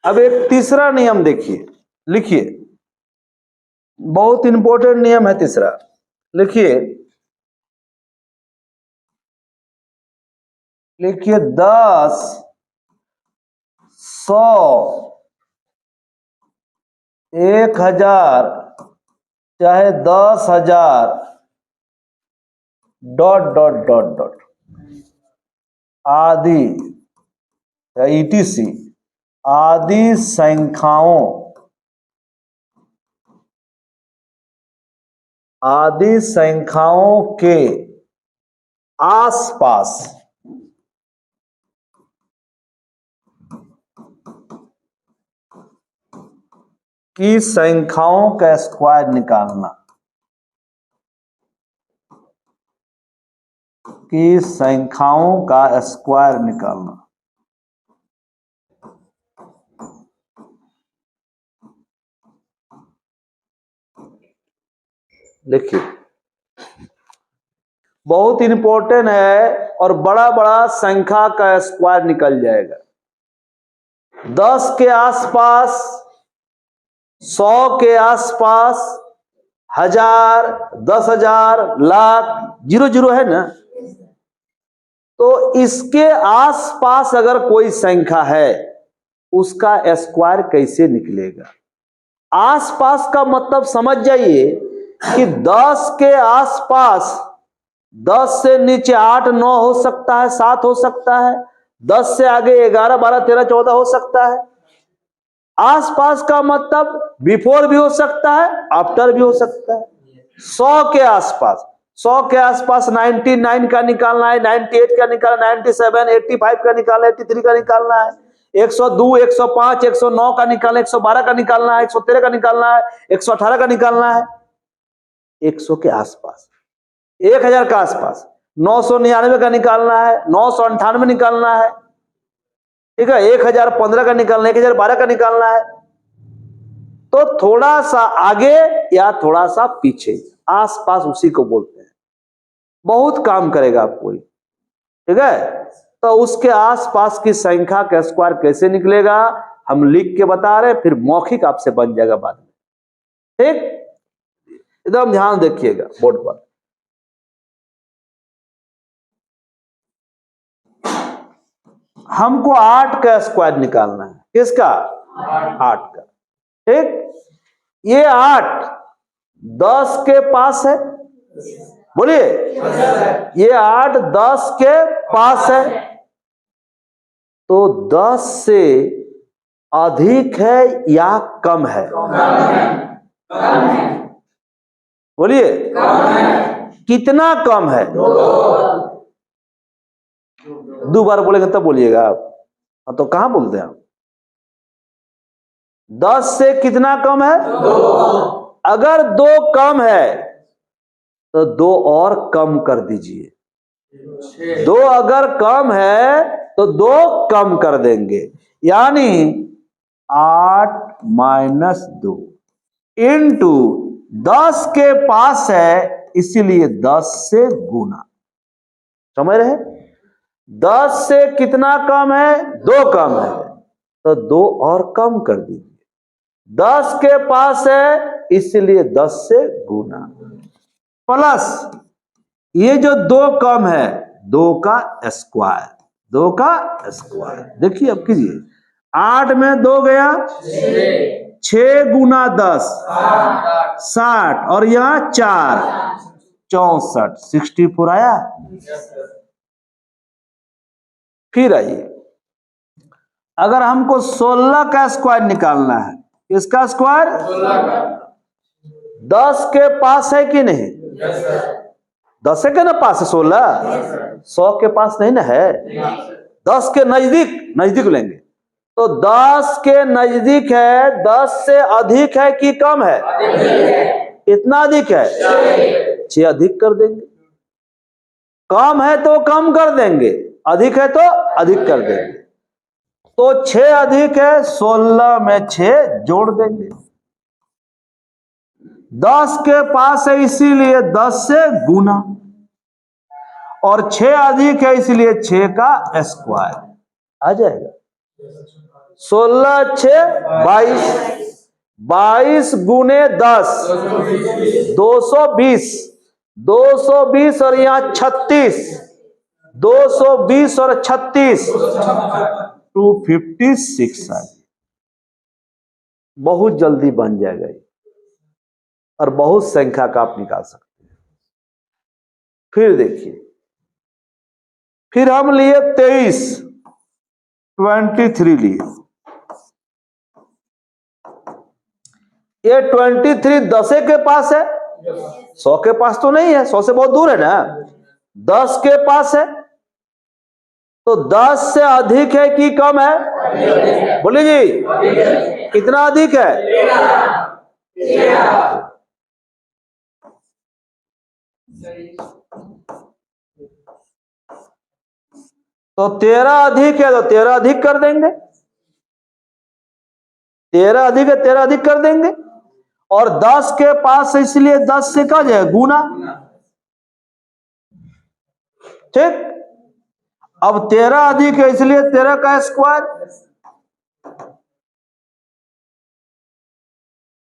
अब एक तीसरा नियम देखिए, लिखिए, बहुत इंपॉर्टेंट नियम है तीसरा, लिखिए, लिखिए 10, 100, 1000 चाहे 10,000 डॉट डॉट डॉट डॉट आदि या ईटीसी आदि संख्याओं के आसपास की संख्याओं का स्क्वायर निकालना, की संख्याओं का स्क्वायर निकालना। देखिए बहुत इंपॉर्टेंट है और बड़ा बड़ा संख्या का स्क्वायर निकल जाएगा। 10 के आसपास, 100 के आसपास, 1000, 10,000, लाख, 0 है ना, तो इसके आसपास अगर कोई संख्या है उसका स्क्वायर कैसे निकलेगा? आसपास का मतलब समझ जाइए कि 10 के आसपास 10 से नीचे 8, 9 हो सकता है, 7 हो सकता है, 10 से आगे 11, 12, 13, 14 हो सकता है। आसपास का मतलब बिफोर भी हो सकता है, आफ्टर भी हो सकता है। 100 के आसपास, 100 के आसपास 99 का निकालना है, 98 का निकालना है, 97, 85 का निकालना है, 83 का निकालना है, 102, 105, 109 का निकालना है, 112 का निकालना है, 113 का निकालना है, 118 का निकालना है। 100 के आसपास, 1000 के आसपास 999 का निकालना है, 998 निकालना है, ठीक है, 1015 का निकालना है, 1012 का निकालना है। तो थोड़ा सा आगे या थोड़ा सा पीछे, आसपास, उसी को बोलते हैं। बहुत काम करेगा आपको, ठीक है। तो उसके आसपास की संख्या का स्क्वायर कैसे निकलेगा हम लिख के बता रहे, फिर मौखिक आपसे बन जाएगा बाद में, ठीक। एकदम ध्यान देखिएगा बोर्ड पर। हमको 8 का स्क्वायर निकालना है। किसका? 8 का, ठीक। ये 8 10 के पास है, बोलिए, ये 8 10 के पास है, तो 10 से अधिक है या कम है? बोलिए, कितना कम है? 2 बार बोलेंगे तब बोलिएगा आप, तो कहां बोलते हैं आप? 10 से कितना कम है? 2। अगर 2 कम है तो 2 और कम कर दीजिए। 2 अगर कम है तो 2 कम कर देंगे, यानी 8 - 2 इंटू 10 के पास है, इसीलिए 10 से गुना। समझ रहे? 10 से कितना कम है? 2 कम है, तो 2 और कम कर दीजिए। 10 के पास है, इसलिए 10 से गुना, प्लस ये जो 2 कम है, 2 का स्क्वायर, 2 का स्क्वायर। देखिए अब कीजिए, 8 में 2 गया, 6 गुना 10 60, और यहाँ 4 64, 64 आया। फिर आइए, अगर हमको 16 का स्क्वायर निकालना है, इसका स्क्वायर 10 के पास है कि नहीं? 10 के ना पास है 16, 100 के पास नहीं ना है, 10 के नजदीक, नजदीक लेंगे तो 10 के नजदीक है। 10 से अधिक है कि कम है? कितना अधिक है? 6 अधिक कर देंगे। कम है तो कम कर देंगे, अधिक है तो अधिक कर देंगे। तो 6 अधिक है, 16 में 6 जोड़ देंगे। 10 के पास है, इसीलिए 10 से गुना, और 6 अधिक है, इसलिए 6 का स्क्वायर आ जाएगा। 16 6 22, 22 गुने 10 220, 220 और यहाँ 36, 220 और 36 256 आ गया। बहुत जल्दी बन जाएगा और बहुत संख्या का आप निकाल सकते हैं। फिर देखिए, फिर हम लिए 23, 23 लिए। ये 23 10 के पास है, 100 के पास तो नहीं है, 100 से बहुत दूर है ना, 10 के पास है। तो 10 से अधिक है कि कम है? बोलिए जी, कितना अधिक है? तो 13 अधिक है तो 13 अधिक कर देंगे, 13 अधिक है 13 अधिक कर देंगे। और 10 के पास है इसलिए 10 से क्या जाए गुना, ठीक। अब 13 अधिक है इसलिए 13 का स्क्वायर,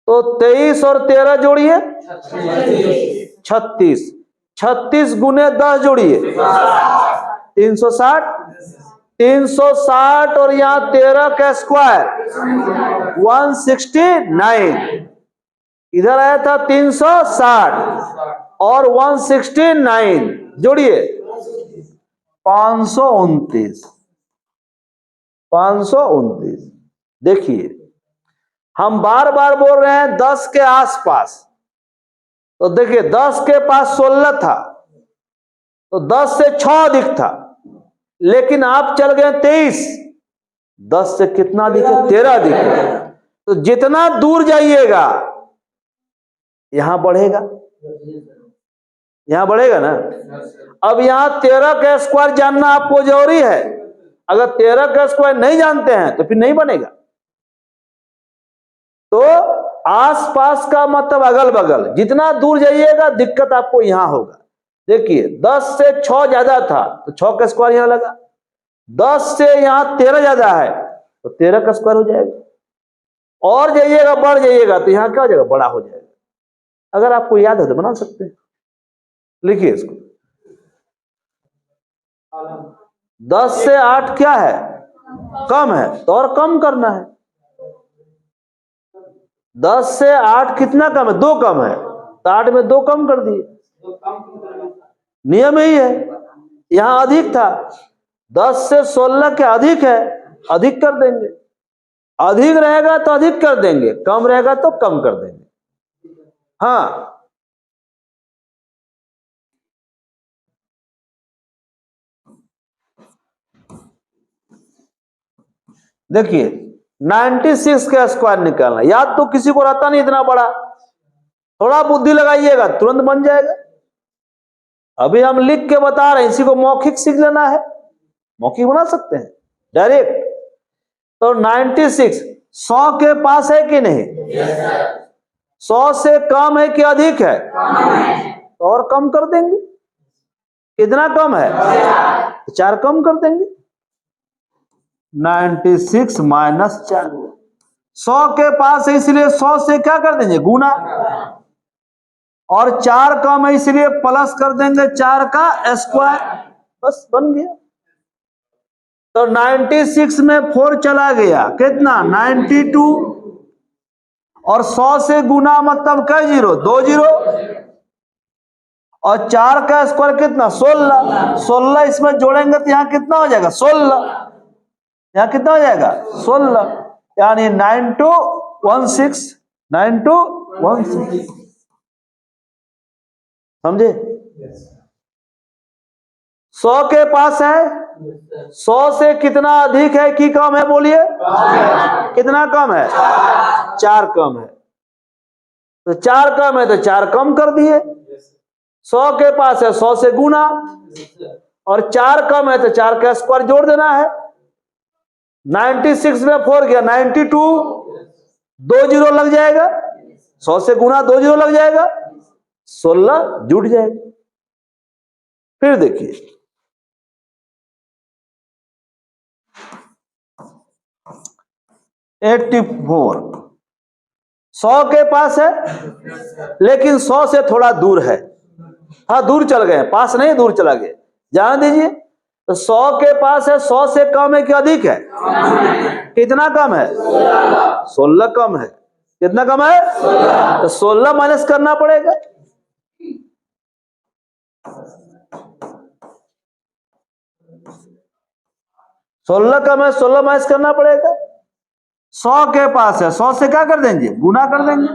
तो 23 और 13 जोड़िए 36, 36 गुने 10 जोड़िए 360, 360 और यहाँ 13 का स्क्वायर 169, इधर आया था 360 और 169 जोड़िए 529, 529। देखिए हम बार बार बोल रहे हैं 10 के आसपास, तो देखिए 10 के पास 16 था तो 10 से 6 अधिक था, लेकिन आप चल गए 23, 10 से कितना अधिक है? 13 अधिक है। तो जितना दूर जाइएगा यहां बढ़ेगा, यहां बढ़ेगा ना। अब यहां 13 का स्क्वायर जानना आपको जरूरी है, अगर 13 का स्क्वायर नहीं जानते हैं तो फिर नहीं बनेगा। तो आसपास का मतलब अगल बगल, जितना दूर जाइएगा दिक्कत आपको यहां होगा। देखिए 10 से 6 ज्यादा था तो 6 का स्क्वायर यहां लगा, 10 से यहां 13 ज्यादा है तो 13 का स्क्वायर हो जाएगा, और जाइएगा बढ़ जाइएगा तो यहां क्या हो जाएगा? बड़ा हो जाएगा। अगर आपको याद है तो बना सकते हैं, लिखिए इसको। 10 से 8 क्या है? कम है, तो और कम करना है। 10 से 8 कितना कम है? 2 कम है, तो 8 में 2 कम कर दिए, नियम यही है। यहां अधिक था, 10 से 16 के अधिक है, अधिक कर देंगे, अधिक रहेगा तो अधिक कर देंगे, कम रहेगा तो कम कर देंगे। हाँ देखिए 96 का स्क्वायर निकालना, याद तो किसी को रहता नहीं इतना बड़ा, थोड़ा बुद्धि लगाइएगा तुरंत बन जाएगा। अभी हम लिख के बता रहे हैं, इसी को मौखिक सीख लेना है, मौखिक बना सकते हैं डायरेक्ट। तो 96 100 के पास है कि नहीं? 100 से कम है कि अधिक है? तो और कम कर देंगे, कितना कम है? 4 कम कर देंगे, 96 माइनस 4। 100 के पास है इसलिए 100 से क्या कर देंगे? गुना, और 4 कम है इसलिए प्लस कर देंगे 4 का स्क्वायर, बस बन गया। तो 96 में 4 चला गया, कितना? 92, और 100 से गुना मतलब क्या? 0, 2 जीरो, और 4 का स्क्वायर कितना? 16, 16 इसमें जोड़ेंगे तो यहाँ कितना हो जाएगा? 16, यहाँ कितना हो जाएगा? 16, यानी 9216, 9216, समझे? 100 के पास है, 100 से कितना अधिक है कि कम है? बोलिए, कितना कम है? 4 कम है, तो 4 कम है तो 4 कम कर दिए। 100 के पास है 100 से गुना, और 4 कम है तो 4 का स्क्वायर जोड़ देना है। 96 में 4 गया 92, 2 जीरो लग जाएगा, 100 से गुना 2 जीरो लग जाएगा, 16 जुड़ जाएगा। फिर देखिए 84। 100 के पास है लेकिन 100 से थोड़ा दूर है। हाँ दूर चल गए, पास नहीं दूर चला गया। जान दीजिए, तो 100 के पास है, 100 से कम है कि अधिक है? कितना कम है? 16 कम है। कितना कम है? तो 16 माइनस करना पड़ेगा। सोलह कम है, 16 माइनस करना पड़ेगा। 100 के पास है, 100 से क्या कर देंगे? गुना कर देंगे।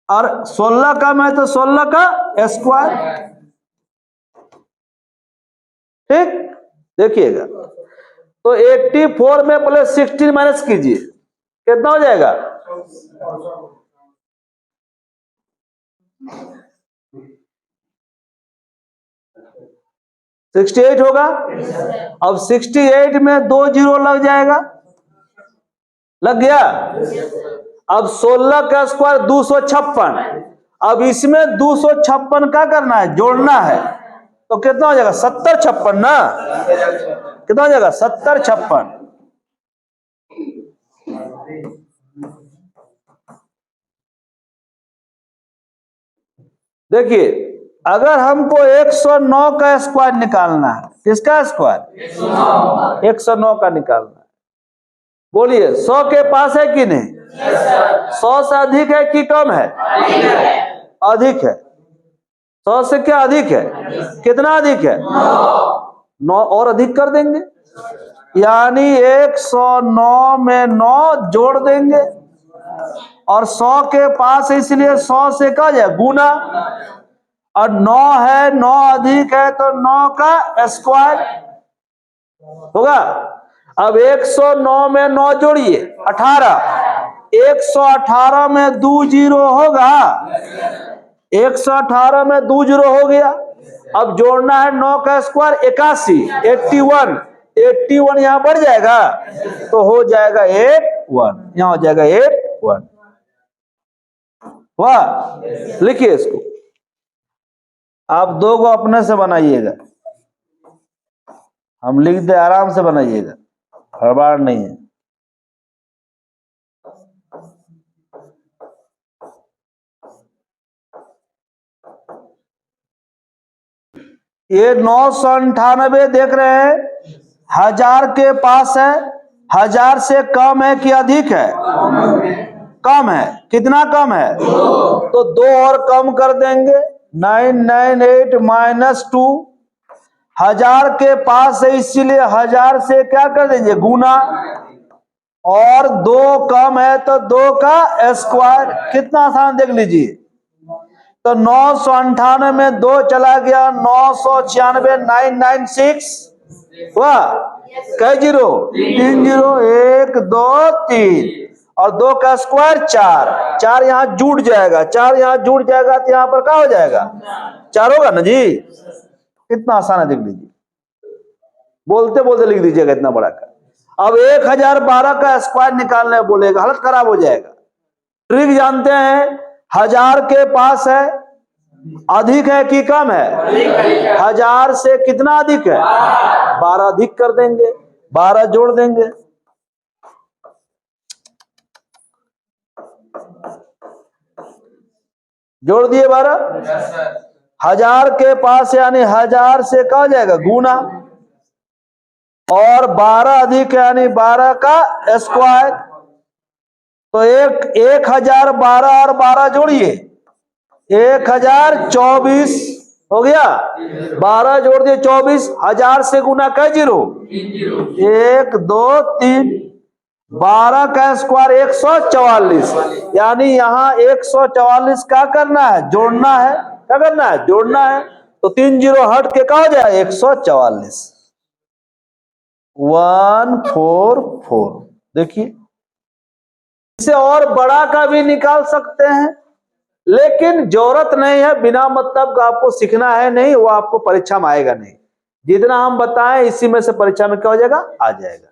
और 16 कम है तो 16 का स्क्वायर। ठीक, देखिएगा तो 84 में प्लस 16 माइनस कीजिए, कितना हो जाएगा? 68 होगा। अब 68 में 2 जीरो लग जाएगा, लग गया। अब 16 का स्क्वायर 256। अब इसमें 256 का करना है, जोड़ना है, तो कितना हो जाएगा? 70 56 ना। कितना हो जाएगा? 70 56। देखिए, अगर हमको 109 का स्क्वायर निकालना है, किसका स्क्वायर? 109 का निकालना है। बोलिए 100 के पास है कि नहीं? 100 से अधिक है कि कम है? अधिक है। 100 से क्या अधिक है? कितना अधिक है? 9 और अधिक कर देंगे, यानी 109 में 9 जोड़ देंगे। और 100 के पास है इसलिए 100 से क्या जाए? गुना। और 9 है, 9 अधिक है तो 9 का स्क्वायर होगा। अब 109 में 9 जोड़िए 18। 118 में 2 जीरो होगा। 118 में 2 जीरो हो गया। अब जोड़ना है 9 का स्क्वायर 81, 81। 81 यहां बढ़ जाएगा तो हो जाएगा 81, यहां हो जाएगा 81। वाह, लिखिए इसको। आप 2 को अपने से बनाइएगा, हम लिख दे, आराम से बनाइएगा, हड़बड़ नहीं है। ये 998 देख रहे हैं, 1000 के पास है, 1000 से कम है कि अधिक है? कम है। कितना कम है? तो 2 और कम कर देंगे, 998 माइनस 2। 1000 के पास है इसीलिए 1000 से क्या कर देंगे? गुना। और 2 कम है तो 2 का स्क्वायर। कितना आसान, देख लीजिए। तो 998 में 2 चला गया, 996, 996 हुआ। कई जीरो? 3 जीरो, 1 2 3 और 2 का स्क्वायर 4। 4 यहाँ जुड़ जाएगा, 4 यहाँ जुड़ जाएगा तो यहाँ पर क्या हो जाएगा? 4 होगा ना जी। कितना आसान है, देख लीजिए, बोलते बोलते लिख दीजिएगा इतना बड़ा का। अब 1012 का स्क्वायर निकालने बोलेगा, हालत खराब हो जाएगा। ट्रिक जानते हैं, 1000 के पास है, अधिक है कि कम है? 1000 से कितना अधिक है? 12 अधिक कर देंगे, 12 जोड़ देंगे। जोड़ दिए 12। 1000 के पास यानी 1000 से क्या हो जाएगा? गुना। और 12 अधिक है यानी 12 का स्क्वायर। तो 1012 और 12 जोड़िए, 1024 हो गया। 12 जोड़ दिए 24। 1000 से गुना कै जीरो? 1 2 3। 12 का स्क्वायर 144, यानी यहाँ 144 क्या करना है? जोड़ना है। क्या करना है? जोड़ना है। तो 3 जीरो हट के क्या हो जाए? 144, 144। देखिए, इसे और बड़ा का भी निकाल सकते हैं, लेकिन जरूरत नहीं है, बिना मतलब का आपको सीखना है नहीं, वो आपको परीक्षा में आएगा नहीं। जितना हम बताएं इसी में से परीक्षा में क्या हो जाएगा? आ जाएगा।